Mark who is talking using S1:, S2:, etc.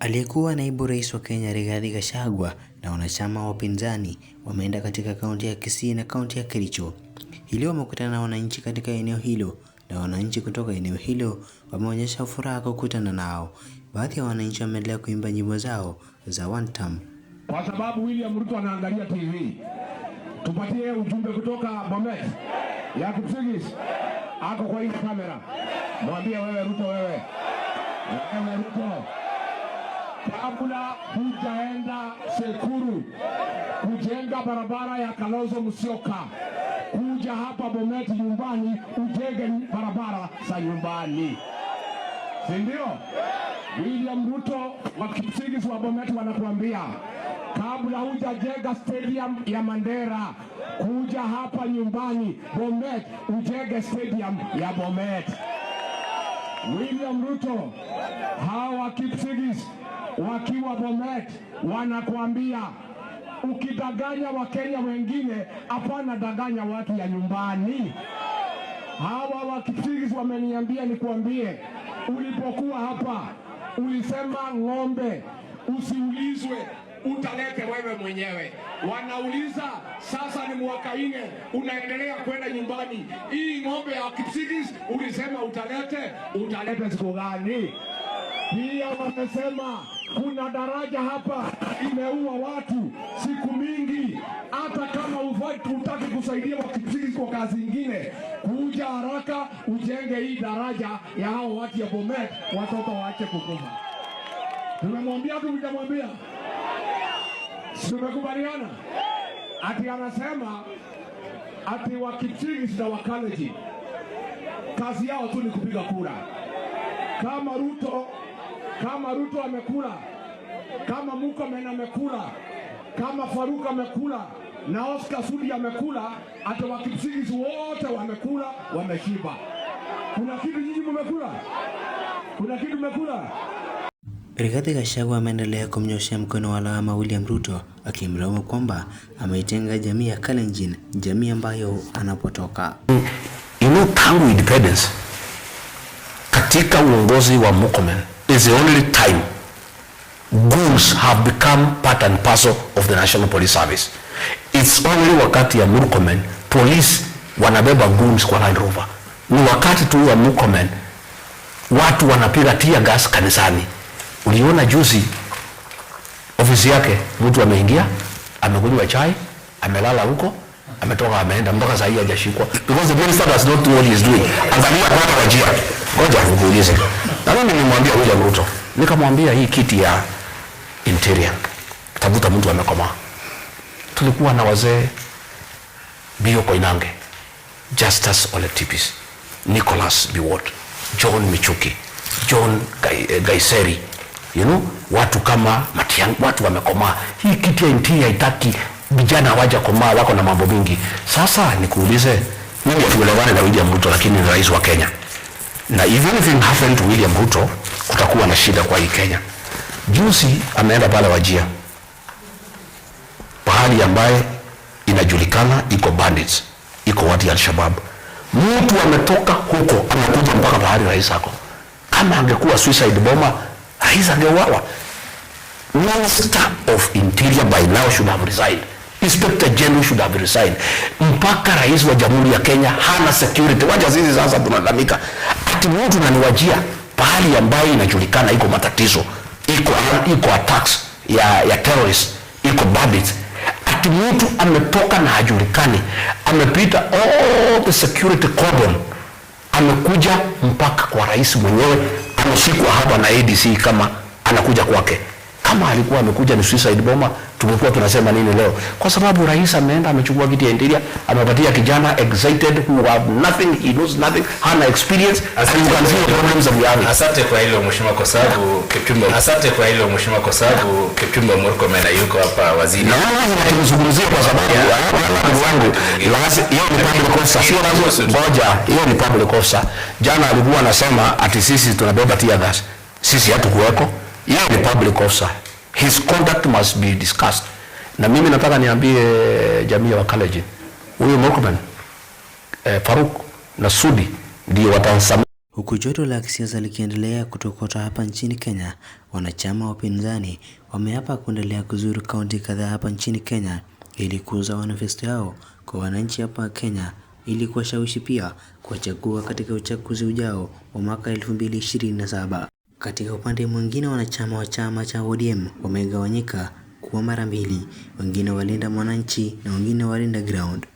S1: Aliyekuwa naibu rais wa Kenya Rigathi Gachagua na wanachama wa upinzani wameenda katika kaunti ya Kisii na kaunti ya Kericho. Hili wamekutana na wananchi katika eneo hilo na wananchi kutoka eneo hilo wameonyesha furaha kukutana nao. Baadhi ya wananchi wameendelea kuimba nyimbo zao za one term.
S2: Kwa sababu William Ruto anaangalia TV. Tupatie ujumbe kutoka Bomet. Ya Kipsigis. Ako kwa hii kamera. Mwambie wewe Ruto wewe. Wewe Ruto. Kabla hujaenda Sekuru kujenga barabara ya Kalonzo Musyoka, kuja hapa Bomet nyumbani ujenge barabara za nyumbani, si ndio? William Ruto wa Kipsigis wa Bomet wanakuambia kabla hujajenga stadium ya Mandera, kuja hapa nyumbani Bomet ujenge stadium ya Bomet. William Ruto hawa Kipsigis wakiwa Bomet wanakuambia ukidanganya Wakenya wengine, hapana danganya watu ya nyumbani. Hawa wa Kipsigis wameniambia nikuambie, ulipokuwa hapa ulisema ng'ombe usiulizwe, utalete wewe mwenyewe. Wanauliza sasa ni mwaka 4 unaendelea kwenda nyumbani. Hii ng'ombe ya Kipsigis ulisema utalete siku gani? Pia wamesema kuna daraja hapa imeua watu siku mingi. Hata kama hutaki kusaidia wa Kipsigis kwa kazi nyingine, kuja haraka ujenge hii daraja ya hao watu ya Bomet, watoto waache kukufa. Tumemwambia tumemwambia. Tumekubaliana. Ati anasema ati wa Kipsigis na Wakalenjin kazi yao tu ni kupiga kura. Kama Ruto amekula, kama Murkomen amekula, kama Faruk amekula na Oscar Sudi amekula, hata wa Kipsigis wote wamekula, wameshiba. Kuna kitu nyinyi mmekula? Kuna kitu mmekula?
S1: Rigathi Gachagua ameendelea kumnyoshea mkono wa lawama William Ruto, akimlaumu kwamba ameitenga jamii ya Kalenjin, jamii ambayo anapotoka.
S3: Tangu independence katika uongozi wa Murkomen is the only time goons have become part and parcel of the National Police Service. It's only wakati ya Murkomen police wanabeba goons kwa Land Rover. Ni wakati tu wa Murkomen watu wanapiga tear gas kanisani. Uliona juzi ofisi yake mtu ameingia, amekunywa chai, amelala huko, ametoka ameenda, mpaka saa hii hajashikwa because the minister does not know what he is doing. Angalia kwa wajia. Ngoja nikuulize. Na mimi nilimwambia William Ruto, nikamwambia hii kiti ya interior tafuta mtu amekoma. Tulikuwa na wazee Bio Koinange, Justus Ole Tipis, Nicholas Biwott, John Michuki, John Gaiseri, watu kama Matiang'i, watu wamekoma. Hii kiti ya interior haitaki vijana waja komaa, wako na mambo mingi. Sasa nikuulize, mimi tuelewane na William Ruto, lakini ni rais wa Kenya. Na if anything happened to William Ruto, kutakuwa na shida kwa hii Kenya. Juzi ameenda pale Wajia, pahali ambaye inajulikana iko bandits, iko watu ya Al-Shabaab. Mtu ametoka huko anakuja mpaka pahali rais ako. Kama angekuwa suicide bomber, rais angeuawa. Minister of Interior by now should have resigned. Inspector General should have resigned. Mpaka rais wa Jamhuri ya Kenya hana security. Wacha sisi sasa tunalalamika ati mtu naniwajia pahali ambayo inajulikana iko matatizo, iko attacks ya terrorists, iko bandits. Ati mtu ametoka na hajulikani, amepita all the security cordon, amekuja mpaka kwa rais mwenyewe, ameshikwa hapa na ADC kama anakuja kwake. Kama alikuwa amekuja ni suicide bomber, tumekuwa tunasema nini leo? Kwa sababu rais ameenda amechukua kiti ya interior, amepatia kijana excited who have nothing, he knows nothing, hana experience.
S4: Asante kwa hilo mheshimiwa, kwa sababu Kipchumba Murkomen yuko hapa waziri.
S3: Na tunazungumzia kwa sababu wangu hiyo ni public officer, sio lazima ngoja, hiyo ni public officer. Jana alikuwa anasema ati sisi tunabeba tear gas. Sisi hatukuweko. Yeye ni public officer. His conduct must be discussed. Na mimi nataka niambie jamii ya Wakalenjin, huyu Murkomen, Faruk na Sudi ndio watansamia.
S1: Huku joto la kisiasa likiendelea kutokota hapa nchini Kenya, wanachama wa upinzani wameapa kuendelea kuzuru kaunti kadhaa hapa nchini Kenya ili kuuza manifesto yao kwa wananchi hapa Kenya ili kuwashawishi pia kuwachagua katika uchaguzi ujao wa mwaka 2027. Katika upande mwingine, wanachama wa chama cha ODM wamegawanyika kuwa mara mbili, wengine walinda mwananchi na wengine walinda ground.